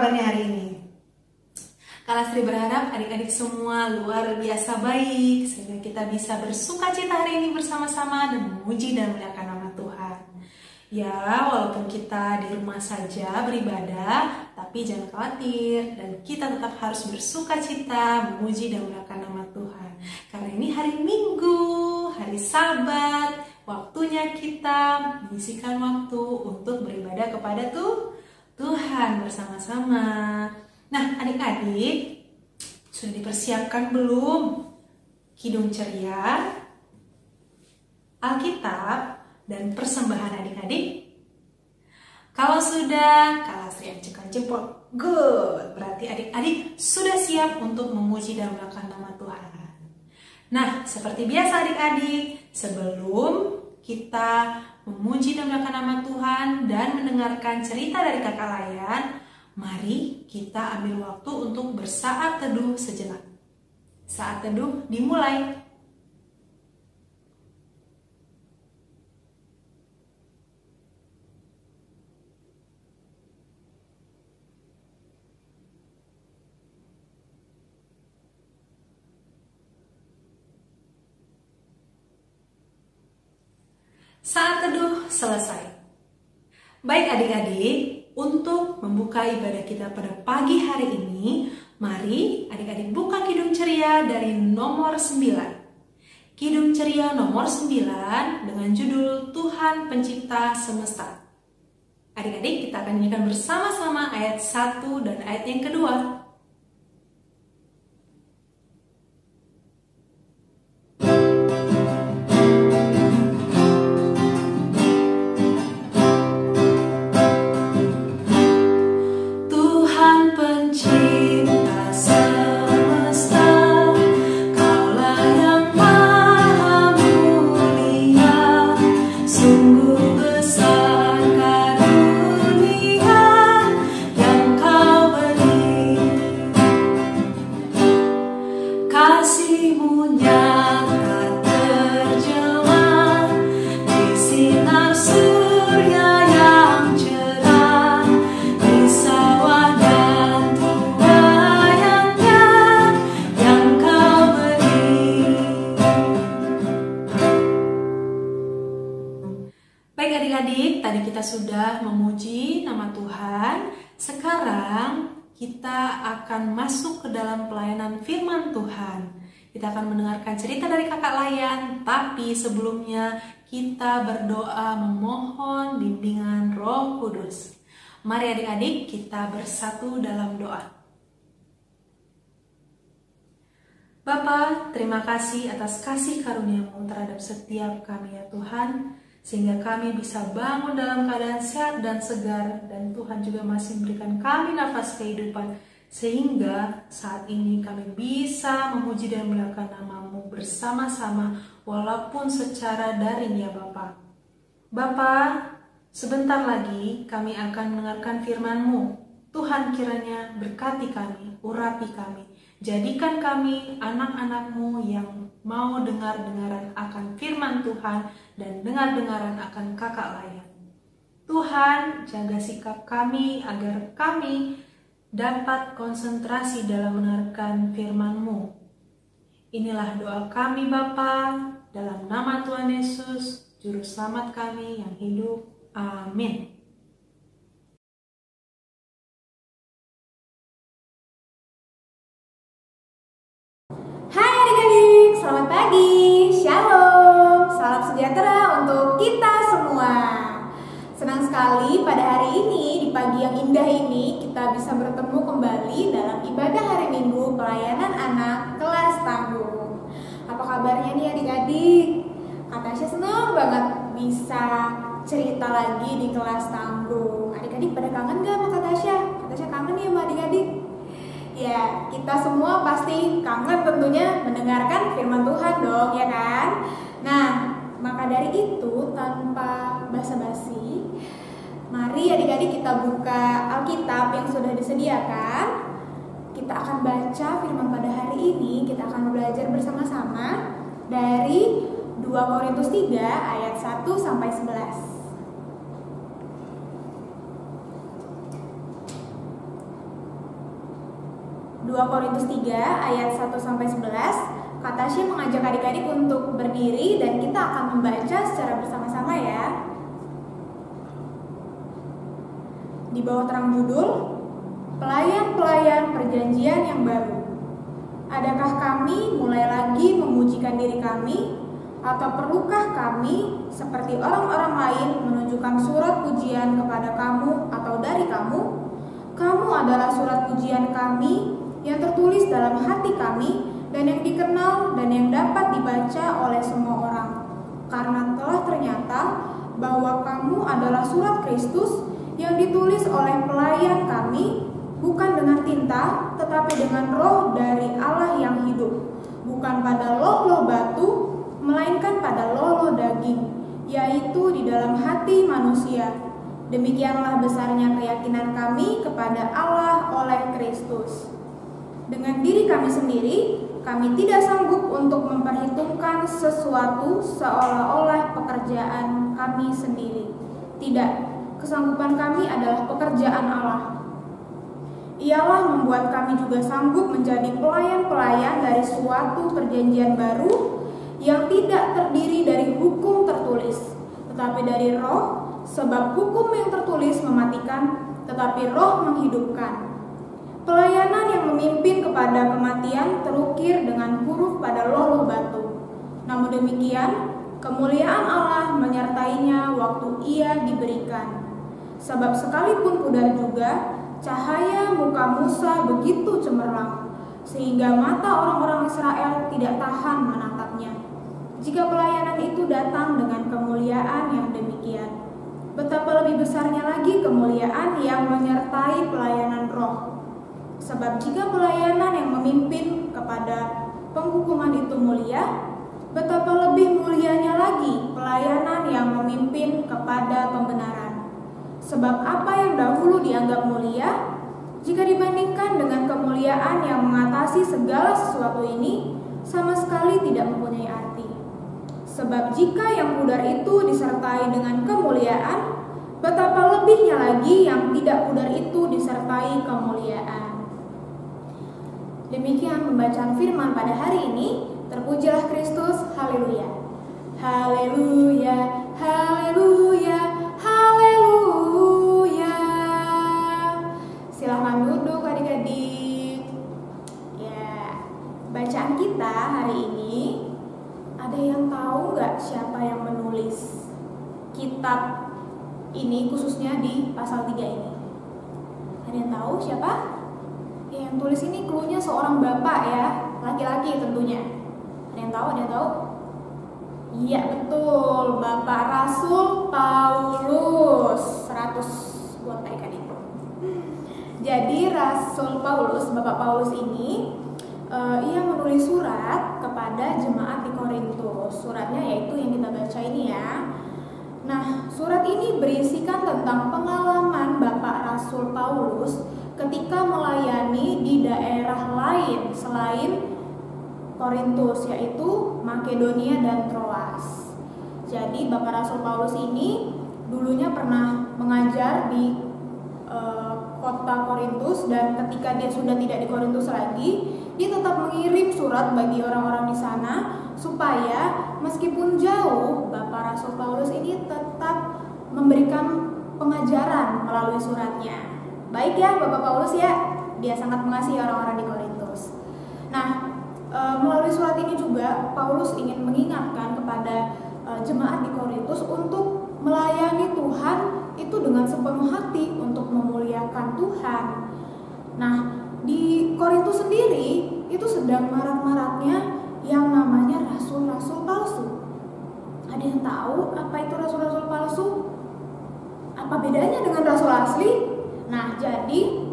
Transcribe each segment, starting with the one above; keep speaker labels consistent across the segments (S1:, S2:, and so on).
S1: kabarnya hari ini? Kak Lastri berharap adik-adik semua luar biasa baik, sehingga kita bisa bersuka cita hari ini bersama-sama dan memuji dan memuliakan nama Tuhan. Ya, walaupun kita di rumah saja beribadah, tapi jangan khawatir, dan kita tetap harus bersuka cita, memuji dan memuliakan nama Tuhan. Karena ini hari Minggu, hari Sabat, waktunya kita menyisihkan waktu untuk beribadah kepada Tuhan bersama-sama. Nah, adik-adik, sudah dipersiapkan belum kidung ceria, Alkitab, dan persembahan adik-adik? Kalau sudah, Kak Lastri acungkan jempol. Good, berarti adik-adik sudah siap untuk memuji dan memuliakan nama Tuhan. Nah, seperti biasa adik-adik, sebelum kita memuji dan memuliakan nama Tuhan dan mendengarkan cerita dari kakak Layan, mari kita ambil waktu untuk bersaat teduh sejenak. Saat teduh dimulai. Saat teduh selesai. Baik adik-adik, untuk membuka ibadah kita pada pagi hari ini, mari adik-adik buka Kidung Ceria dari nomor 9. Kidung Ceria nomor 9 dengan judul Tuhan Pencipta Semesta. Adik-adik, kita akan nyanyikan bersama-sama ayat 1 dan ayat yang kedua. Adik-adik, tadi kita sudah memuji nama Tuhan. Sekarang kita akan masuk ke dalam pelayanan firman Tuhan. Kita akan mendengarkan cerita dari kakak Layan, tapi sebelumnya kita berdoa memohon bimbingan Roh Kudus. Mari adik-adik kita bersatu dalam doa. Bapa, terima kasih atas kasih karunia-Mu terhadap setiap kami ya Tuhan, sehingga kami bisa bangun dalam keadaan sehat dan segar, dan Tuhan juga masih memberikan kami nafas kehidupan, sehingga saat ini kami bisa memuji dan memuliakan nama-Mu bersama-sama, walaupun secara daring ya Bapa. Bapa, sebentar lagi kami akan mendengarkan firman-Mu. Tuhan kiranya berkati kami, urapi kami, jadikan kami anak-anak-Mu yang mau dengar-dengaran akan firman Tuhan dan dengar-dengaran akan kakak Layan. Tuhan, jaga sikap kami agar kami dapat konsentrasi dalam mendengarkan firman-Mu. Inilah doa kami Bapa, dalam nama Tuhan Yesus, Juru Selamat kami yang hidup. Amin.
S2: Selamat pagi, Shalom, salam sejahtera untuk kita semua. Senang sekali pada hari ini, di pagi yang indah ini, kita bisa bertemu kembali dalam ibadah hari Minggu pelayanan anak kelas tanggung. Apa kabarnya nih adik-adik? Kak Tasya senang banget bisa cerita lagi di kelas tanggung. Adik-adik pada kangen gak sama Kak Tasya? Kak Tasya kangen nih sama adik-adik? Ya, kita semua pasti kangen tentunya mendengarkan firman Tuhan dong, ya kan? Nah, maka dari itu tanpa basa-basi, mari adik-adik kita buka Alkitab yang sudah disediakan. Kita akan baca firman pada hari ini, kita akan belajar bersama-sama dari 2 Korintus 3 ayat 1 sampai 11. 2 Korintus 3 ayat 1-11. Kak Tasya mengajak adik-adik untuk berdiri dan kita akan membaca secara bersama-sama ya. Di bawah terang judul Pelayan-pelayan Perjanjian yang Baru. Adakah kami mulai lagi memujikan diri kami? Atau perlukah kami seperti orang-orang lain menunjukkan surat pujian kepada kamu atau dari kamu? Kamu adalah surat pujian kami yang tertulis dalam hati kami dan yang dikenal dan yang dapat dibaca oleh semua orang. Karena telah ternyata bahwa kamu adalah surat Kristus yang ditulis oleh pelayan kami, bukan dengan tinta, tetapi dengan roh dari Allah yang hidup, bukan pada loh-loh batu, melainkan pada loh-loh daging, yaitu di dalam hati manusia. Demikianlah besarnya keyakinan kami kepada Allah oleh Kristus. Dengan diri kami sendiri, kami tidak sanggup untuk memperhitungkan sesuatu seolah-olah pekerjaan kami sendiri. Tidak, kesanggupan kami adalah pekerjaan Allah. Ialah membuat kami juga sanggup menjadi pelayan-pelayan dari suatu perjanjian baru yang tidak terdiri dari hukum tertulis, tetapi dari roh, sebab hukum yang tertulis mematikan, tetapi roh menghidupkan. Pelayanan yang memimpin kepada kematian terukir dengan huruf pada loh-loh batu. Namun demikian, kemuliaan Allah menyertainya waktu ia diberikan. Sebab sekalipun pudar juga, cahaya muka Musa begitu cemerlang, sehingga mata orang-orang Israel tidak tahan menatapnya. Jika pelayanan itu datang dengan kemuliaan yang demikian, betapa lebih besarnya lagi kemuliaan yang menyertai pelayanan roh. Sebab jika pelayanan yang memimpin kepada penghukuman itu mulia, betapa lebih mulianya lagi pelayanan yang memimpin kepada pembenaran. Sebab apa yang dahulu dianggap mulia, jika dibandingkan dengan kemuliaan yang mengatasi segala sesuatu ini, sama sekali tidak mempunyai arti. Sebab jika yang pudar itu disertai dengan kemuliaan, betapa lebihnya lagi yang tidak pudar itu disertai kemuliaan. Demikian pembacaan firman pada hari ini. Terpujilah Kristus, haleluya. Haleluya, haleluya, haleluya. Silahkan duduk adik-adik. Ya, bacaan kita hari ini, ada yang tahu nggak siapa yang menulis kitab ini, khususnya di pasal 3 ini? Ada yang tahu siapa? Yang tulis ini cluenya seorang bapak ya, laki-laki tentunya. Ada yang tahu? Ada yang tahu? Iya betul, Bapak Rasul Paulus. 100 buat adik-adik. Jadi Rasul Paulus, Bapak Paulus ini, ia menulis surat kepada jemaat di Korintus. Suratnya yaitu yang kita baca ini ya. Nah, surat ini berisikan tentang pengalaman Bapak Rasul Paulus ketika melayani di daerah lain selain Korintus, yaitu Makedonia dan Troas. Jadi Bapak Rasul Paulus ini dulunya pernah mengajar di kota Korintus, dan ketika dia sudah tidak di Korintus lagi, dia tetap mengirim surat bagi orang-orang di sana supaya meskipun jauh, Bapak Rasul Paulus ini tetap memberikan pengajaran melalui suratnya. Baik ya Bapak Paulus ya, dia sangat mengasihi orang-orang di Korintus. Nah, melalui surat ini juga Paulus ingin mengingatkan kepada jemaat di Korintus untuk melayani Tuhan itu dengan sepenuh hati, untuk memuliakan Tuhan. Nah, di Korintus sendiri itu sedang marak-maraknya yang namanya rasul-rasul palsu. Ada yang tahu apa itu rasul-rasul palsu? Apa bedanya dengan rasul asli? Nah, jadi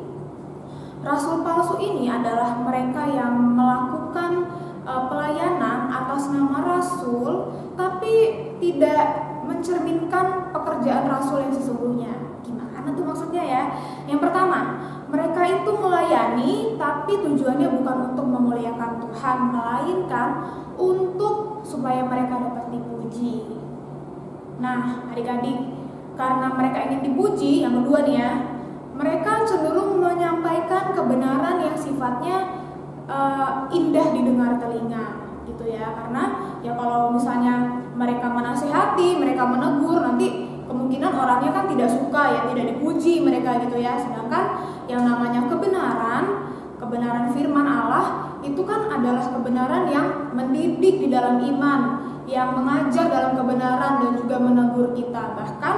S2: rasul palsu ini adalah mereka yang melakukan pelayanan atas nama rasul, tapi tidak mencerminkan pekerjaan rasul yang sesungguhnya. Gimana tuh maksudnya ya? Yang pertama, mereka itu melayani, tapi tujuannya bukan untuk memuliakan Tuhan, melainkan untuk supaya mereka dapat dipuji. Nah, adik-adik, karena mereka ingin dipuji, yang kedua nih ya, mereka cenderung menyampaikan kebenaran yang sifatnya indah didengar telinga gitu ya. Karena ya kalau misalnya mereka menasihati, mereka menegur, nanti kemungkinan orangnya kan tidak suka ya, tidak dipuji mereka gitu ya. Sedangkan yang namanya kebenaran firman Allah itu kan adalah kebenaran yang mendidik di dalam iman, yang mengajar dalam kebenaran dan juga menegur kita. Bahkan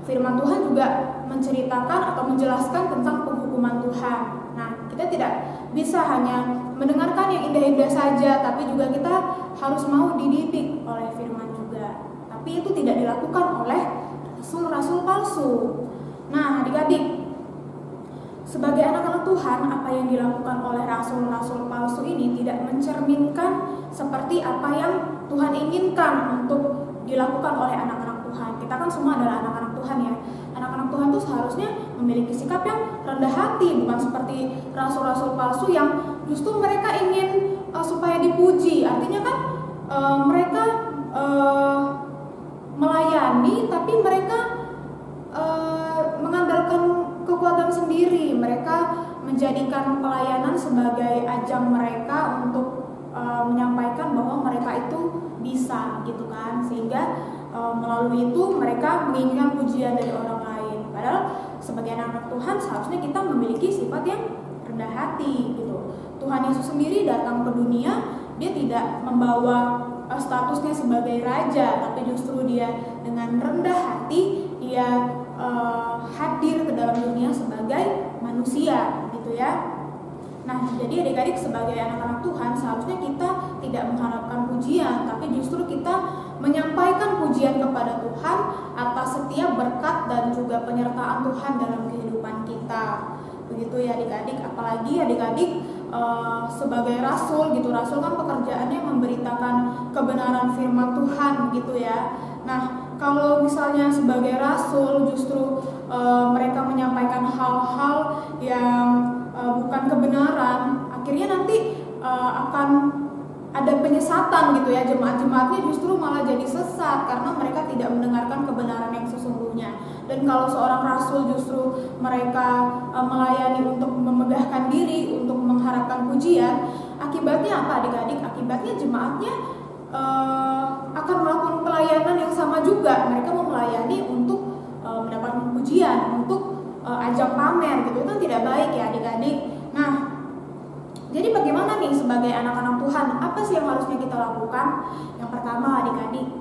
S2: firman Tuhan juga menceritakan atau menjelaskan tentang penghukuman Tuhan. Nah, kita tidak bisa hanya mendengarkan yang indah-indah saja, tapi juga kita harus mau dididik oleh firman juga. Tapi itu tidak dilakukan oleh rasul-rasul palsu. Nah, adik-adik, sebagai anak-anak Tuhan, apa yang dilakukan oleh rasul-rasul palsu ini tidak mencerminkan seperti apa yang Tuhan inginkan untuk dilakukan oleh anak-anak Tuhan. Kita kan semua adalah anak-anak Tuhan ya. Anak-anak Tuhan itu seharusnya memiliki sikap yang rendah hati, bukan seperti rasul-rasul palsu yang justru mereka ingin supaya dipuji. Artinya kan mereka melayani, tapi mereka mengandalkan kekuatan sendiri. Mereka menjadikan pelayanan sebagai ajang mereka untuk menyampaikan bahwa mereka itu bisa gitu kan, sehingga melalui itu mereka menginginkan pujian dari orang lain. Padahal sebagai anak-anak Tuhan seharusnya kita memiliki sifat yang rendah hati gitu. Tuhan Yesus sendiri datang ke dunia, dia tidak membawa statusnya sebagai raja, tapi justru dia dengan rendah hati dia hadir ke dalam dunia sebagai manusia gitu ya. Nah, jadi adik-adik sebagai anak-anak Tuhan seharusnya kita tidak mengharapkan pujian, tapi justru kita menyampaikan pujian kepada Tuhan atas setiap berkat dan juga penyertaan Tuhan dalam kehidupan kita. Begitu ya adik-adik, apalagi adik-adik sebagai rasul gitu. Rasul kan pekerjaannya memberitakan kebenaran firman Tuhan gitu ya. Nah, kalau misalnya sebagai rasul justru mereka menyampaikan hal-hal yang bukan kebenaran, akhirnya nanti akan ada penyesatan gitu ya. Jemaat-jemaatnya justru malah jadi sesat karena mereka tidak mendengarkan kebenaran yang sesungguhnya. Dan kalau seorang rasul justru mereka melayani untuk memegahkan diri, untuk mengharapkan pujian, akibatnya apa adik-adik? Akibatnya jemaatnya akan melakukan pelayanan yang sama juga. Mereka mau melayani untuk mendapatkan pujian, untuk ajang pamer gitu. Itu kan tidak baik ya adik-adik. Nah, jadi bagaimana nih sebagai anak-anak Tuhan? Apa sih yang harusnya kita lakukan? Yang pertama adik-adik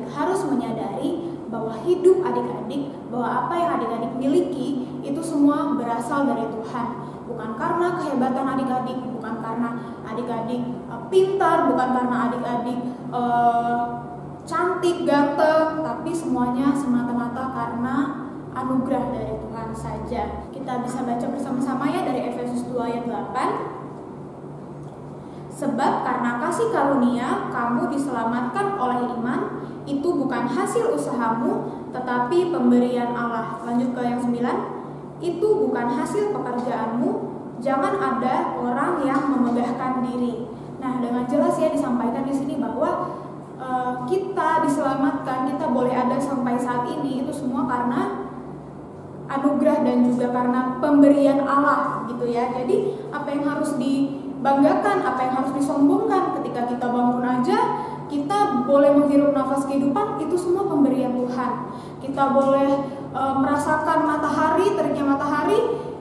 S2: harus menyadari bahwa hidup adik-adik, bahwa apa yang adik-adik miliki itu semua berasal dari Tuhan. Bukan karena kehebatan adik-adik, bukan karena adik-adik pintar, bukan karena adik-adik cantik, ganteng, tapi semuanya semata-mata karena anugerah dari Tuhan saja. Kita bisa baca bersama-sama ya dari Efesus 2 ayat 8. Sebab karena kasih karunia kamu diselamatkan oleh iman, itu bukan hasil usahamu, tetapi pemberian Allah. Lanjut ke yang 9. Itu bukan hasil pekerjaanmu, jangan ada orang yang memegahkan diri. Nah, dengan jelas ya disampaikan di sini bahwa kita diselamatkan, kita boleh ada sampai saat ini itu semua karena anugerah dan juga karena pemberian Allah gitu ya. Jadi apa yang harus dibanggakan, apa yang harus disombongkan ketika kita bangun aja, kita boleh menghirup nafas kehidupan, itu semua pemberian Tuhan. Kita boleh merasakan matahari, teriknya matahari,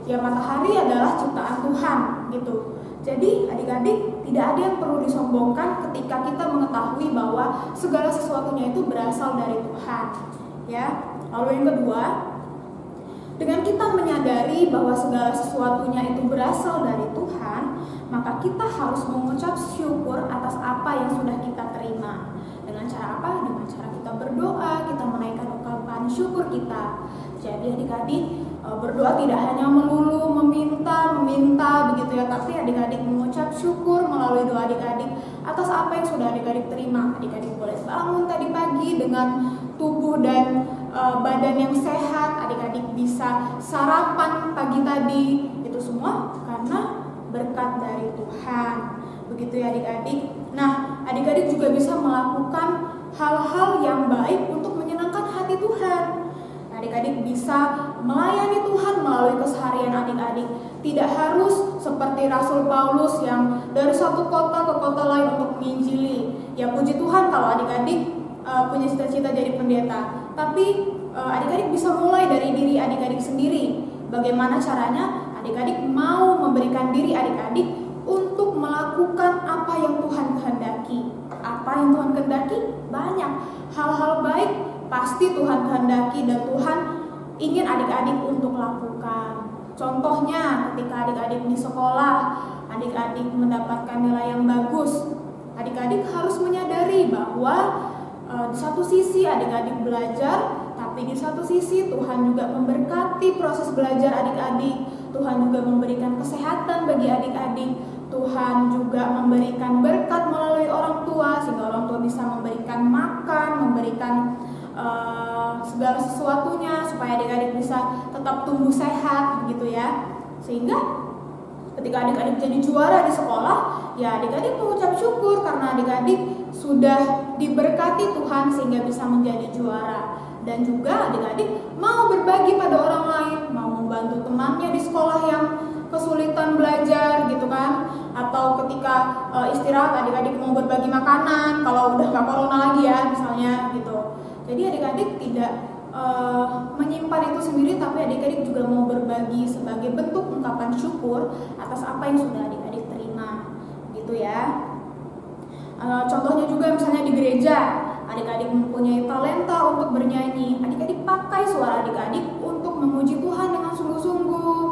S2: ya matahari adalah ciptaan Tuhan gitu. Jadi adik-adik tidak ada yang perlu disombongkan ketika kita mengetahui bahwa segala sesuatunya itu berasal dari Tuhan ya. Lalu yang kedua, dengan kita menyadari bahwa segala sesuatunya itu berasal dari Tuhan, maka kita harus mengucap syukur atas apa yang sudah kita terima. Dengan cara apa? Dengan cara kita berdoa, kita menaikkan ungkapan syukur kita. Jadi adik-adik berdoa tidak hanya melulu meminta begitu ya, tapi adik-adik mengucap syukur melalui doa adik-adik atas apa yang sudah adik-adik terima. Adik-adik boleh bangun tadi pagi dengan tubuh dan badan yang sehat, adik-adik bisa sarapan pagi tadi, itu semua karena berkat dari Tuhan. Begitu ya adik-adik. Nah, adik-adik juga bisa melakukan hal-hal yang baik untuk menyenangkan hati Tuhan. Adik-adik bisa melayani Tuhan melalui keseharian adik-adik. Tidak harus seperti Rasul Paulus yang dari satu kota ke kota lain untuk menginjili. Ya puji Tuhan kalau adik-adik punya cita-cita jadi pendeta. Tapi adik-adik bisa mulai dari diri adik-adik sendiri. Bagaimana caranya adik-adik mau memberikan diri adik-adik untuk melakukan apa yang Tuhan kehendaki. Apa yang Tuhan kehendaki? Banyak. Hal-hal baik pasti Tuhan kehendaki dan Tuhan ingin adik-adik untuk lakukan. Contohnya ketika adik-adik di sekolah, adik-adik mendapatkan nilai yang bagus, adik-adik harus menyadari bahwa di satu sisi adik-adik belajar, tapi di satu sisi Tuhan juga memberkati proses belajar adik-adik. Tuhan juga memberikan kesehatan bagi adik-adik. Tuhan juga memberikan berkat melalui orang tua, sehingga orang tua bisa memberikan makan, memberikan segala sesuatunya supaya adik-adik bisa tetap tumbuh sehat, begitu ya. Sehingga ketika adik-adik jadi juara di sekolah, ya adik-adik mengucap syukur karena adik-adik sudah diberkati Tuhan sehingga bisa menjadi juara. Dan juga adik-adik mau berbagi pada orang lain, mau membantu temannya di sekolah yang kesulitan belajar gitu kan, atau ketika istirahat adik-adik mau berbagi makanan kalau udah gak corona lagi ya misalnya gitu. Jadi adik-adik tidak menyimpan itu sendiri, tapi adik-adik juga mau berbagi sebagai bentuk ungkapan syukur atas apa yang sudah adik-adik terima gitu ya. Contohnya juga misalnya di gereja, adik-adik mempunyai talenta untuk bernyanyi, adik-adik pakai suara adik-adik untuk memuji Tuhan dengan sungguh-sungguh.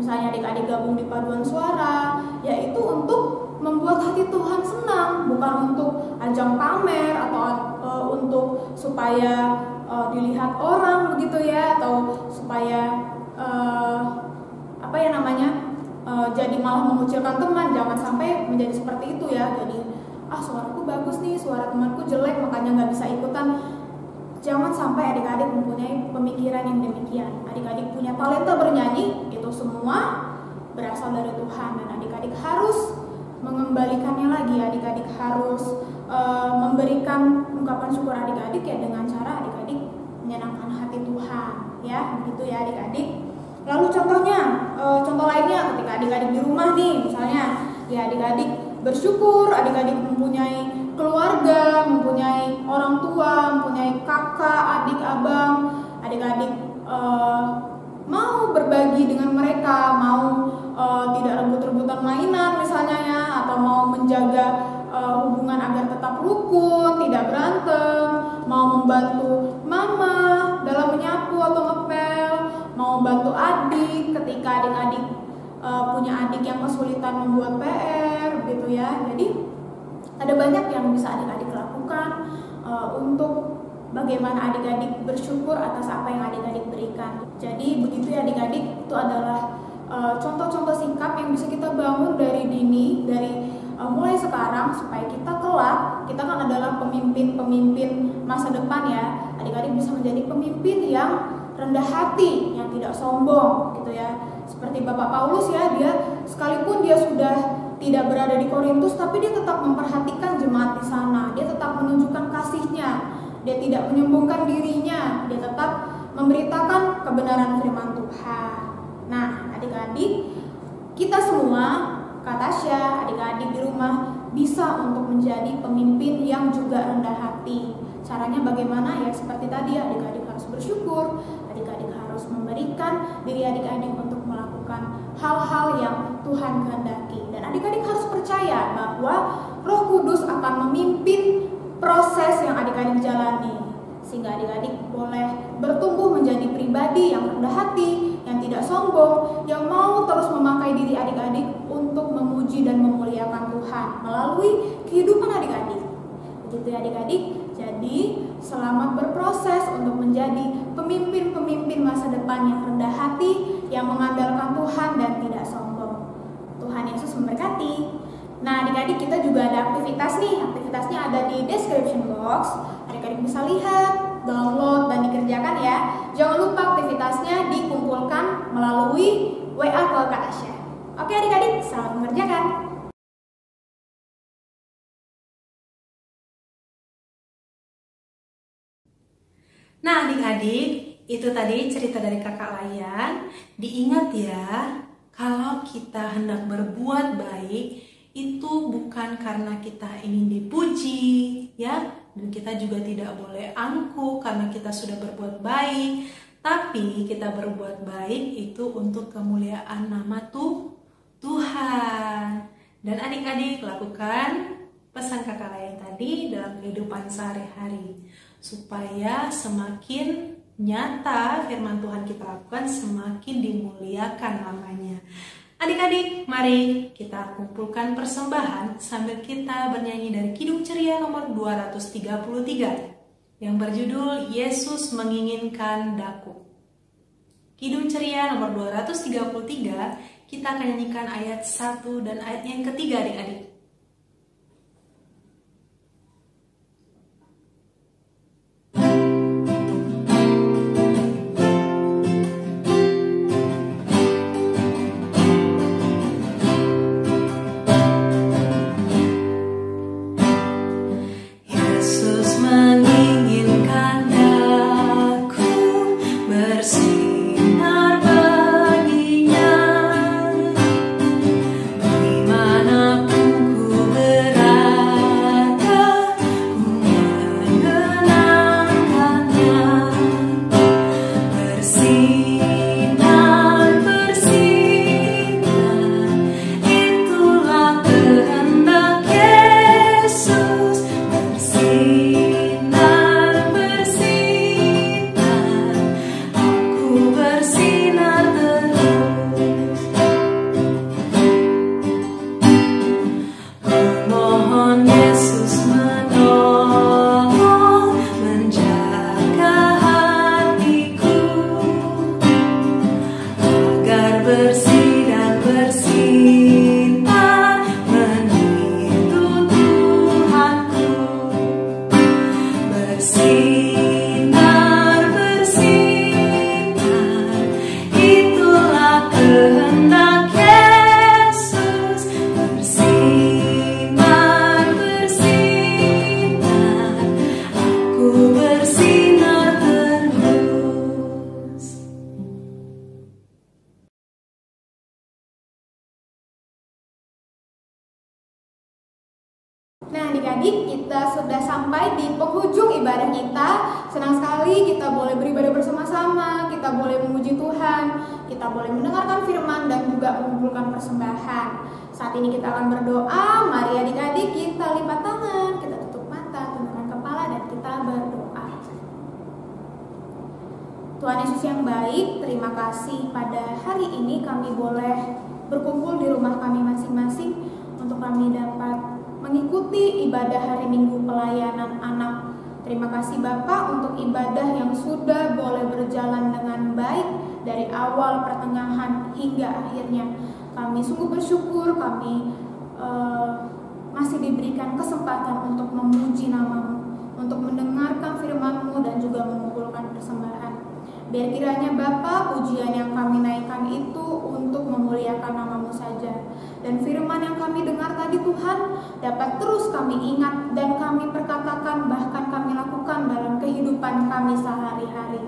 S2: Misalnya adik-adik gabung di paduan suara, yaitu untuk membuat hati Tuhan senang, bukan untuk ajang pamer atau untuk supaya dilihat orang begitu ya, atau supaya jadi malah mengucilkan teman. Jangan sampai menjadi seperti itu ya. Jadi suaraku bagus nih, suara temanku jelek makanya nggak bisa ikutan. Jangan sampai adik-adik mempunyai pemikiran yang demikian. Adik-adik punya talenta bernyanyi, itu semua berasal dari Tuhan, dan adik-adik harus mengembalikannya lagi. Adik-adik harus memberikan ungkapan syukur adik-adik ya dengan cara adik-adik menyenangkan hati Tuhan ya, begitu ya adik-adik. Lalu contoh lainnya ketika adik-adik di rumah nih misalnya, ya adik-adik bersyukur adik-adik mempunyai keluarga, mempunyai orang tua, mempunyai kakak, adik, abang. Adik-adik mau berbagi dengan mereka, mau tidak rebut-rebutan mainan misalnya ya, atau mau menjaga hubungan agar tetap rukun, tidak berantem, mau membantu mama dalam menyapu atau ngepel, mau bantu adik ketika adik-adik punya adik yang kesulitan membuat PR gitu ya. Jadi ada banyak yang bisa adik-adik lakukan untuk bagaimana adik-adik bersyukur atas apa yang adik-adik berikan. Jadi begitu ya adik-adik, itu adalah contoh-contoh sikap yang bisa kita bangun dari dini, dari mulai sekarang, supaya kita kelak, kita kan adalah pemimpin masa depan ya. Adik-adik bisa menjadi pemimpin yang rendah hati, yang tidak sombong gitu ya. Seperti Bapak Paulus ya, dia sekalipun dia sudah tidak berada di Korintus, tapi dia tetap memperhatikan jemaat di sana. Dia tetap menunjukkan kasihnya. Dia tidak menyombongkan dirinya. Dia tetap memberitakan kebenaran firman Tuhan. Nah, adik-adik, kita semua, Kak Tasya, adik-adik di rumah bisa untuk menjadi pemimpin yang juga rendah hati. Caranya bagaimana? Ya seperti tadi, adik-adik harus bersyukur, adik-adik harus memberikan diri adik-adik untuk melakukan hal-hal yang Tuhan kehendaki. Dan adik-adik harus percaya bahwa Roh Kudus akan memimpin proses yang adik-adik jalani, sehingga adik-adik boleh bertumbuh menjadi pribadi yang rendah hati, yang tidak sombong, yang mau terus memakai diri adik-adik untuk memuji dan memuliakan Tuhan melalui kehidupan adik-adik. Begitu ya adik-adik. Jadi selamat berproses untuk menjadi pemimpin-pemimpin masa depan yang rendah hati, yang mengandalkan Tuhan dan tidak sombong. Tuhan Yesus memberkati. Nah adik-adik, kita juga ada aktivitas nih. Aktivitasnya ada di description box. Adik-adik bisa lihat, download, dan dikerjakan ya. Jangan lupa aktivitasnya dikumpulkan melalui WA ke Kak Tasya. Oke adik-adik, selamat mengerjakan.
S1: Nah adik-adik, Itu tadi cerita dari Kakak Layan. Diingat ya, kalau kita hendak berbuat baik itu bukan karena kita ingin dipuji, ya, dan kita juga tidak boleh angkuh karena kita sudah berbuat baik, tapi kita berbuat baik itu untuk kemuliaan nama Tuhan. Dan adik-adik lakukan pesan Kakak Layan tadi dalam kehidupan sehari-hari supaya semakin nyata firman Tuhan kita lakukan, semakin dimuliakan namanya. Adik-adik, mari kita kumpulkan persembahan sambil kita bernyanyi dari Kidung Ceria nomor 233 yang berjudul Yesus Menginginkan Daku. Kidung Ceria nomor 233, kita akan nyanyikan ayat 1 dan ayat yang ketiga, adik-adik.
S2: Nah adik-adik, kita sudah sampai di penghujung ibadah kita. Senang sekali kita boleh beribadah bersama-sama, kita boleh memuji Tuhan, kita boleh mendengarkan firman dan juga mengumpulkan persembahan. Saat ini kita akan berdoa. Mari adik-adik kita lipat tangan, kita tutup mata, tundukkan kepala dan kita berdoa. Tuhan Yesus yang baik, terima kasih pada hari ini kami boleh berkumpul di rumah kami masing-masing untuk kami dapat mengikuti ibadah hari Minggu pelayanan anak. Terima kasih Bapak untuk ibadah yang sudah boleh berjalan dengan baik dari awal, pertengahan hingga akhirnya. Kami sungguh bersyukur kami masih diberikan kesempatan untuk memuji nama-Mu, untuk mendengarkan firman-Mu dan juga mengumpulkan persembahan. Biar kiranya Bapa, pujian yang kami naikkan itu untuk memuliakan nama-Mu saja. Dan firman yang kami dengar tadi Tuhan dapat terus kami ingat dan kami perkatakan, bahkan kami lakukan dalam kehidupan kami sehari-hari.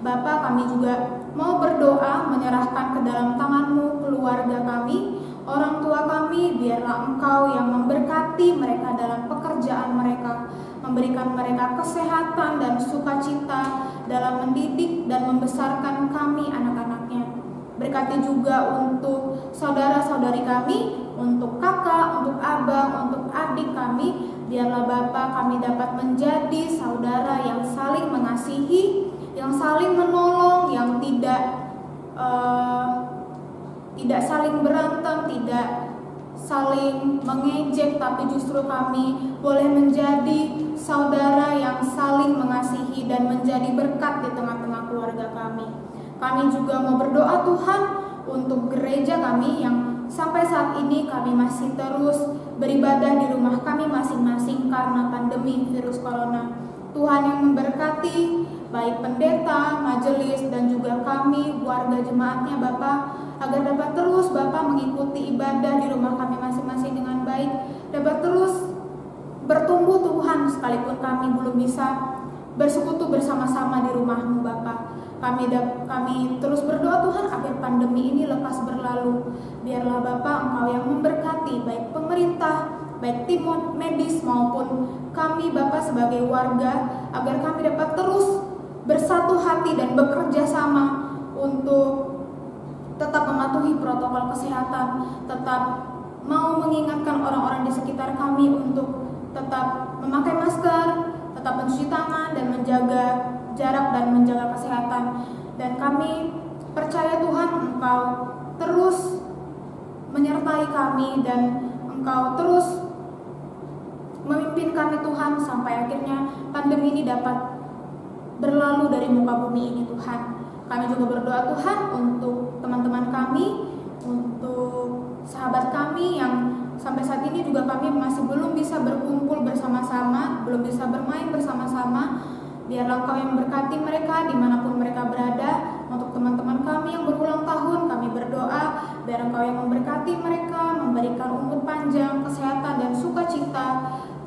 S2: Bapa, kami juga mau berdoa menyerahkan ke dalam tangan-Mu keluarga kami, orang tua kami, biarlah Engkau yang memberkati mereka dalam pekerjaan mereka, memberikan mereka kesehatan dan sukacita dalam mendidik dan membesarkan kami anak-anaknya. Berkati juga untuk saudara-saudari kami, untuk kakak, untuk abang, untuk adik kami. Biarlah Bapa kami dapat menjadi saudara yang saling mengasihi, yang saling menolong, yang tidak saling berantem, tidak saling mengejek, tapi justru kami boleh menjadi saudara yang saling mengasihi dan menjadi berkat di tengah-tengah keluarga kami. Kami juga mau berdoa Tuhan untuk gereja kami yang sampai saat ini kami masih terus beribadah di rumah kami masing-masing karena pandemi virus corona. Tuhan yang memberkati baik pendeta, majelis dan juga kami warga jemaatnya Bapak, agar dapat terus Bapak mengikuti ibadah di rumah kami masing-masing dengan baik, dapat terus bertumbuh Tuhan sekalipun kami belum bisa bersekutu bersama-sama di rumah-Mu Bapa. Kami terus berdoa Tuhan agar pandemi ini lekas berlalu. Biarlah Bapa Engkau yang memberkati baik pemerintah, baik tim medis maupun kami Bapa sebagai warga, agar kami dapat terus bersatu hati dan bekerja sama untuk tetap mematuhi protokol kesehatan, tetap mau mengingatkan orang-orang di sekitar kami untuk tetap memakai masker, tetap mencuci tangan dan menjaga jarak dan menjaga kesehatan. Dan kami percaya Tuhan Engkau terus menyertai kami dan Engkau terus memimpin kami Tuhan sampai akhirnya pandemi ini dapat berlalu dari muka bumi ini Tuhan. Kami juga berdoa Tuhan untuk teman-teman kami, untuk sahabat kami yang sampai saat ini juga kami masih belum bisa berkumpul bersama-sama, belum bisa bermain bersama-sama. Biarlah Engkau yang memberkati mereka dimanapun mereka berada. Untuk teman-teman kami yang berulang tahun, kami berdoa biar Engkau yang memberkati mereka, memberikan umur panjang, kesehatan dan sukacita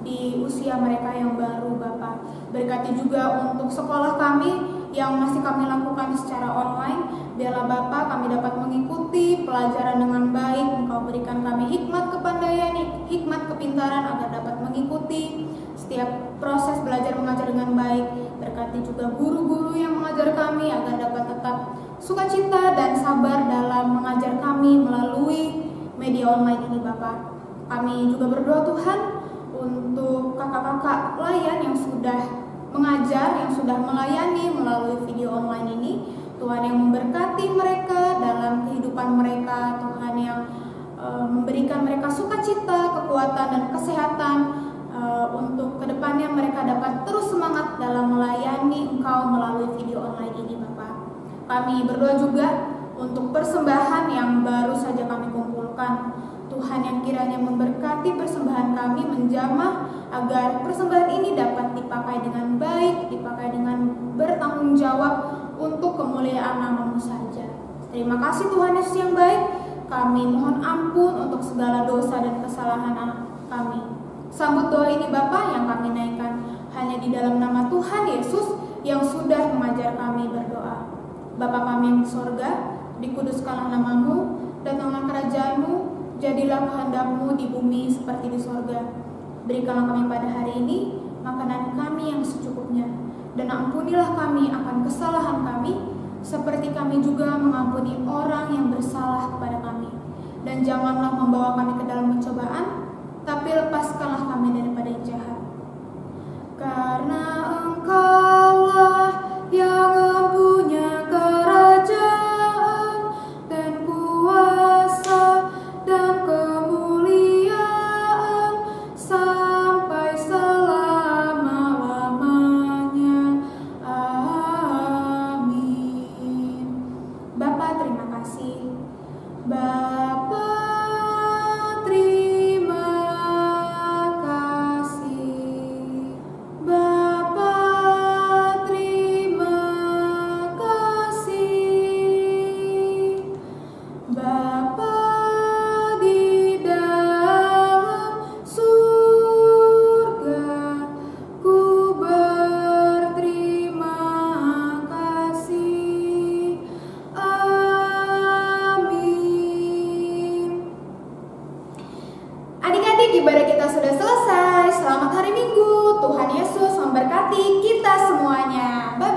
S2: di usia mereka yang baru Bapak. Berkati juga untuk sekolah kami yang masih kami lakukan secara online. Biarlah Bapak kami dapat mengikuti pelajaran dengan baik. Engkau berikan kami hikmat kepandaian, hikmat kepintaran agar dapat mengikuti setiap proses belajar mengajar dengan baik. Berkati juga guru-guru yang mengajar kami agar dapat tetap sukacita dan sabar dalam mengajar kami melalui media online ini Bapak. Kami juga berdoa Tuhan untuk kakak-kakak layan yang sudah mengajar, yang sudah melayani melalui video online ini. Tuhan yang memberkati mereka dalam kehidupan mereka, Tuhan yang memberikan mereka sukacita, kekuatan dan kesehatan untuk kedepannya mereka dapat terus semangat dalam melayani Engkau melalui video online ini Bapak. Kami berdoa juga untuk persembahan yang baru saja kami kumpulkan. Tuhan yang kiranya memberkati persembahan kami, menjamah agar persembahan ini dapat dipakai dengan baik, dipakai dengan bertanggung jawab untuk kemuliaan nama-Mu saja. Terima kasih Tuhan Yesus yang baik. Kami mohon ampun untuk segala dosa dan kesalahan kami. Sambut doa ini Bapa yang kami naikkan hanya di dalam nama Tuhan Yesus yang sudah mengajar kami berdoa. Bapa kami yang di sorga, dikuduskanlah nama-Mu, datanglah kerajaan-Mu, jadilah kehendak-Mu di bumi seperti di sorga. Berikanlah kami pada hari ini makanan kami yang secukupnya, dan ampunilah kami akan kesalahan kami, seperti kami juga mengampuni orang yang bersalah kepada kami. Dan janganlah membawa kami ke dalam pencobaan, tapi lepaskanlah kami daripada yang jahat. Karena Engkaulah yang mempunyai kerajaan dan kuasa dan kemuliaan sampai selama-lamanya. Amin. Bapa terima kasih. Bapa terima kasih. Bapa terima kasih. Bapa di dalam surga, ku berterima kasih. Amin. Adik-adik, ibadah kita sudah selesai. Selamat hari Minggu. Tuhan Yesus memberkati kita semuanya. Bye.